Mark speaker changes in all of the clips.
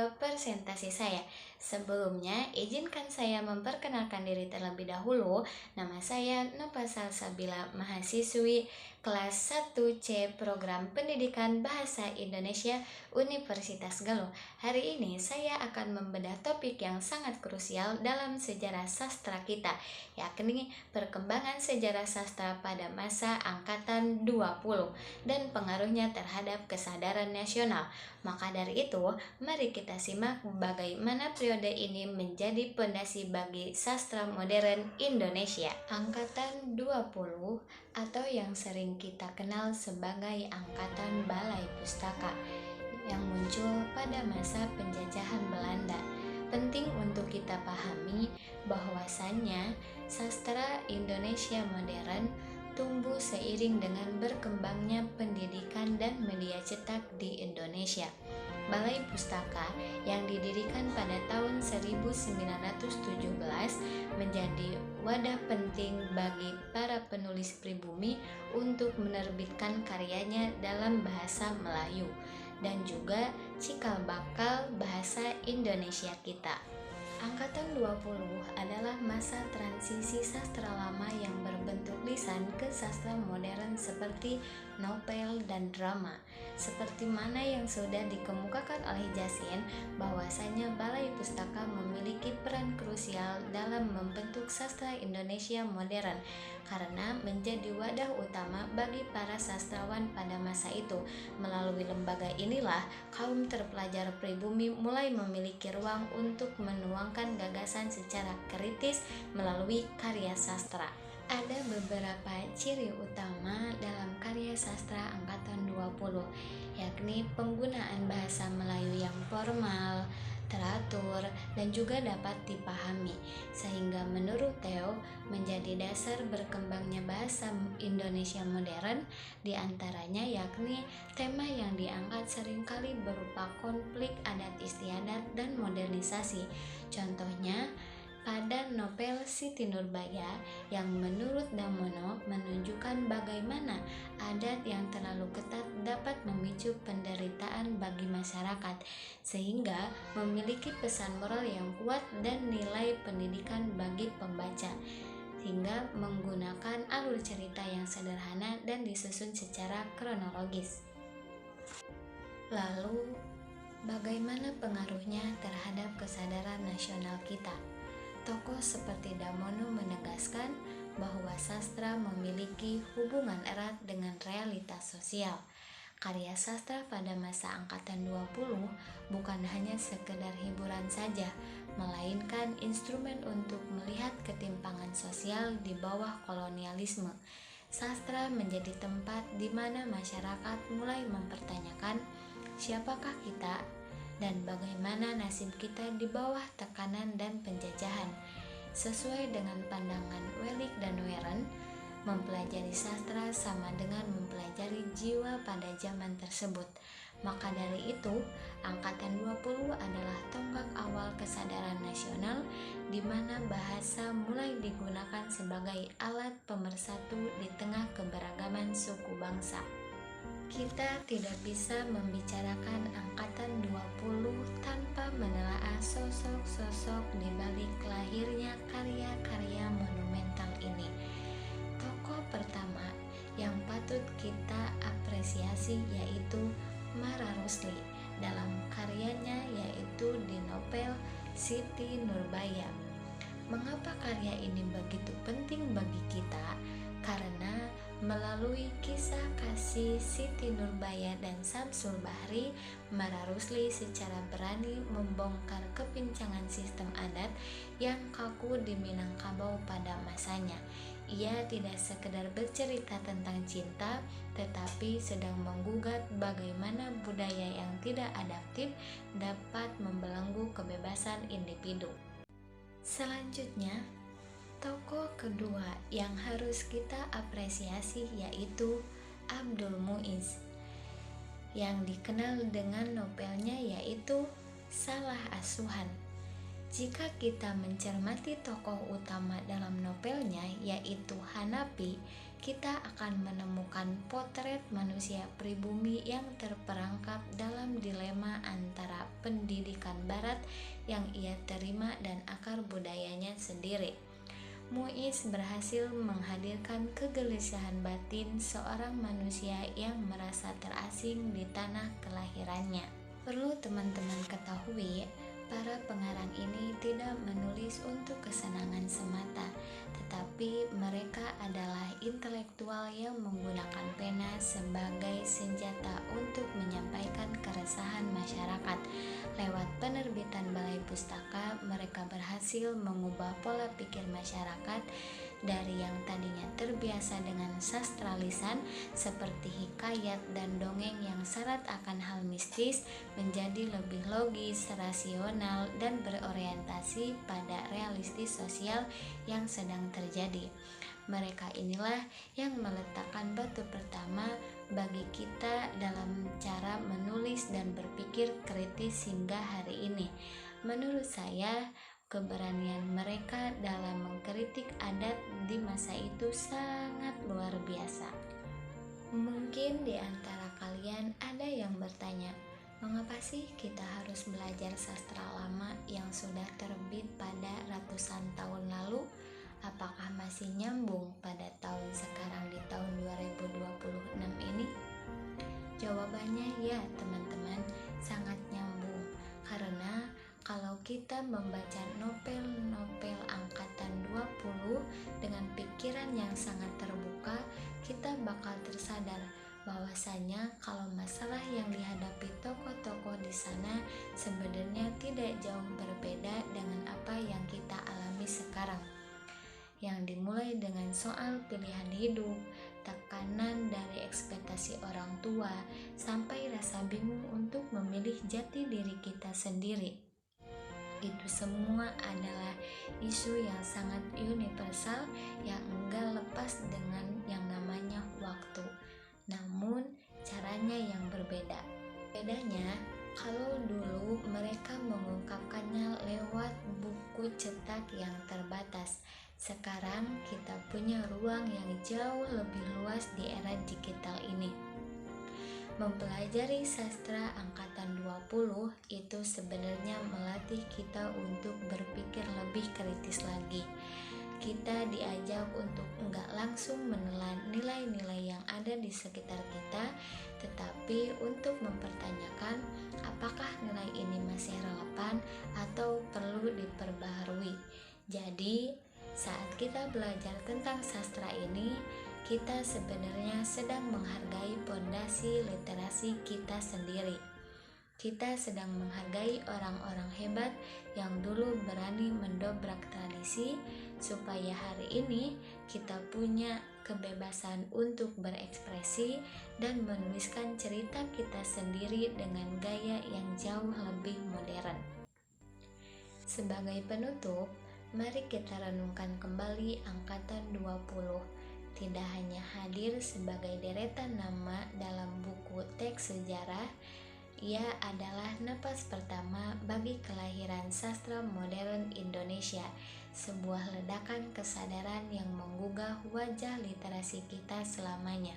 Speaker 1: ke presentasi saya. Sebelumnya, izinkan saya memperkenalkan diri terlebih dahulu. Nama saya Nova Salsabila, mahasiswi kelas 1C Program Pendidikan Bahasa Indonesia Universitas Galuh. Hari ini saya akan membedah topik yang sangat krusial dalam sejarah sastra kita, yakni perkembangan sejarah sastra pada masa angkatan 20 dan pengaruhnya terhadap kesadaran nasional. Maka dari itu, mari kita simak bagaimana periode ini menjadi pondasi bagi sastra modern Indonesia. Angkatan 20 atau yang sering kita kenal sebagai Angkatan Balai Pustaka yang muncul pada masa penjajahan Belanda. Penting untuk kita pahami bahwasannya sastra Indonesia modern tumbuh seiring dengan berkembangnya pendidikan dan media cetak di Indonesia. Balai Pustaka yang didirikan pada tahun 1917 menjadi wadah penting bagi para penulis pribumi untuk menerbitkan karyanya dalam bahasa Melayu dan juga cikal bakal bahasa Indonesia kita. Angkatan 20 adalah masa transisi sastra lama yang berbentuk lisan ke sastra modern seperti novel dan drama. Seperti mana yang sudah dikemukakan oleh Jasin, bahwasanya Balai Pustaka memiliki peran krusial dalam membentuk sastra Indonesia modern karena menjadi wadah utama bagi para sastrawan pada masa itu. Melalui lembaga inilah kaum terpelajar pribumi mulai memiliki ruang untuk menuangkan gagasan secara kritis melalui karya sastra. Ada beberapa ciri utama dalam karya sastra angkatan 20, yakni penggunaan bahasa Melayu yang formal, teratur, dan juga dapat dipahami, sehingga menurut Theo menjadi dasar berkembangnya bahasa Indonesia modern, diantaranya yakni tema yang diangkat seringkali berupa konflik adat istiadat dan modernisasi. Contohnya, pada novel Siti Nurbaya yang menurut Damono menunjukkan bagaimana adat yang terlalu ketat dapat memicu penderitaan bagi masyarakat, sehingga memiliki pesan moral yang kuat dan nilai pendidikan bagi pembaca, hingga menggunakan alur cerita yang sederhana dan disusun secara kronologis. Lalu, bagaimana pengaruhnya terhadap kesadaran nasional kita? Tokoh seperti Damono menegaskan bahwa sastra memiliki hubungan erat dengan realitas sosial. Karya sastra pada masa angkatan 20 bukan hanya sekedar hiburan saja, melainkan instrumen untuk melihat ketimpangan sosial di bawah kolonialisme. Sastra menjadi tempat di mana masyarakat mulai mempertanyakan siapakah kita dan bagaimana nasib kita di bawah tekanan dan penjajahan. Sesuai dengan pandangan Wellick dan Weren, mempelajari sastra sama dengan mempelajari jiwa pada zaman tersebut. Maka dari itu, angkatan 20 adalah tonggak awal kesadaran nasional di mana bahasa mulai digunakan sebagai alat pemersatu di tengah keberagaman suku bangsa. Kita tidak bisa membicarakan angkatan 20 tanpa menelaah sosok-sosok di balik lahirnya karya-karya monumental ini. Tokoh pertama yang patut kita apresiasi yaitu Mara Rusli dalam karyanya yaitu di novel Siti Nurbaya. Mengapa karya ini begitu penting bagi kita? Karena melalui kisah kasih Siti Nurbaya dan Samsul Bahri, Mara Rusli secara berani membongkar kepincangan sistem adat yang kaku di Minangkabau pada masanya. Ia tidak sekedar bercerita tentang cinta, tetapi sedang menggugat bagaimana budaya yang tidak adaptif dapat membelenggu kebebasan individu. Selanjutnya, tokoh kedua yang harus kita apresiasi yaitu Abdul Muiz, yang dikenal dengan novelnya yaitu Salah Asuhan. Jika kita mencermati tokoh utama dalam novelnya, yaitu Hanapi, kita akan menemukan potret manusia pribumi yang terperangkap dalam dilema antara pendidikan barat yang ia terima dan akar budayanya sendiri. Muiz berhasil menghadirkan kegelisahan batin seorang manusia yang merasa terasing di tanah kelahirannya. Perlu teman-teman ketahui, para pengarang ini tidak menulis untuk kesenangan semata, tetapi mereka adalah intelektual yang menggunakan pena sebagai senjata untuk menyampaikan keresahan masyarakat. Lewat penerbitan Balai Pustaka, mereka berhasil mengubah pola pikir masyarakat dari yang tadinya terbiasa dengan sastra lisan seperti hikayat dan dongeng yang syarat akan hal mistis menjadi lebih logis, rasional, dan berorientasi pada realistis sosial yang sedang terjadi. Mereka inilah yang meletakkan batu pertama bagi kita dalam cara menulis dan berpikir kritis hingga hari ini. Menurut saya, keberanian mereka dalam mengkritik adat di masa itu sangat luar biasa. Mungkin di antara kalian ada yang bertanya, mengapa sih kita harus belajar sastra lama yang sudah terbit pada ratusan tahun lalu? Apakah masih nyambung pada tahun sekarang di tahun 2026 ini? Jawabannya ya teman-teman, sangat nyambung. Karena kalau kita membaca novel-novel angkatan 20 dengan pikiran yang sangat terbuka, kita bakal tersadar bahwasanya kalau masalah yang dihadapi tokoh-tokoh di sana sebenarnya tidak jauh berbeda dengan apa yang kita alami sekarang. Yang dimulai dengan soal pilihan hidup, tekanan dari ekspektasi orang tua, sampai rasa bingung untuk memilih jati diri kita sendiri. Itu semua adalah isu yang sangat universal yang enggak lepas dengan yang namanya waktu. Namun caranya yang berbeda. Bedanya, kalau dulu mereka mengungkapkannya lewat buku cetak yang terbatas, sekarang kita punya ruang yang jauh lebih luas di era digital ini. Mempelajari sastra angkatan 20 itu sebenarnya melatih kita untuk berpikir lebih kritis lagi. Kita diajak untuk enggak langsung menelan nilai-nilai yang ada di sekitar kita, tetapi untuk mempertanyakan apakah nilai ini masih relevan atau perlu diperbaharui. Jadi, saat kita belajar tentang sastra ini, kita sebenarnya sedang menghargai pondasi literasi kita sendiri. Kita sedang menghargai orang-orang hebat yang dulu berani mendobrak tradisi, supaya hari ini kita punya kebebasan untuk berekspresi dan menuliskan cerita kita sendiri dengan gaya yang jauh lebih modern. Sebagai penutup, mari kita renungkan kembali angkatan 20. Tidak hanya hadir sebagai deretan nama dalam buku teks sejarah, ia adalah napas pertama bagi kelahiran sastra modern Indonesia, sebuah ledakan kesadaran yang menggugah wajah literasi kita selamanya.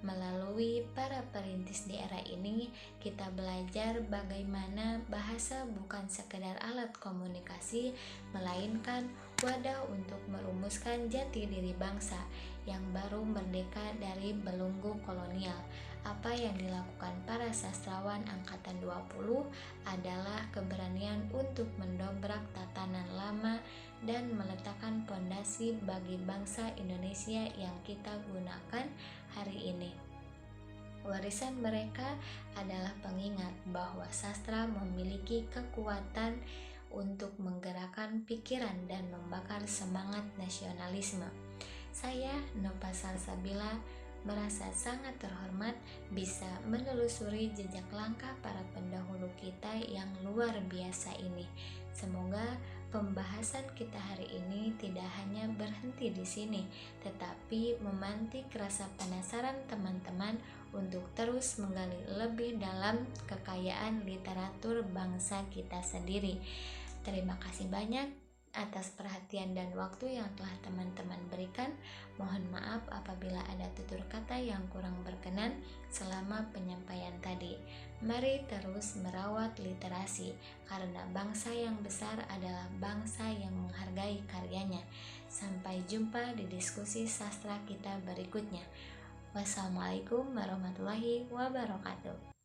Speaker 1: Melalui para perintis di era ini, kita belajar bagaimana bahasa bukan sekedar alat komunikasi, melainkan wadah untuk merumuskan jati diri bangsa yang baru merdeka dari belenggu kolonial. Apa yang dilakukan para sastrawan angkatan 20 adalah keberanian untuk mendobrak tatanan lama dan meletakkan pondasi bagi bangsa Indonesia yang kita gunakan hari ini. Warisan mereka adalah pengingat bahwa sastra memiliki kekuatan untuk menggerakkan pikiran dan membakar semangat nasionalisme. Saya, Nova Salsabila, merasa sangat terhormat bisa menelusuri jejak langkah para pendahulu kita yang luar biasa ini. Semoga pembahasan kita hari ini tidak hanya berhenti di sini, tetapi memantik rasa penasaran teman-teman untuk terus menggali lebih dalam kekayaan literatur bangsa kita sendiri. Terima kasih banyak atas perhatian dan waktu yang telah teman-teman berikan. Mohon maaf apabila ada tutur kata yang kurang berkenan selama penyampaian tadi. Mari terus merawat literasi, karena bangsa yang besar adalah bangsa yang menghargai karyanya. Sampai jumpa di diskusi sastra kita berikutnya. Wassalamualaikum warahmatullahi wabarakatuh.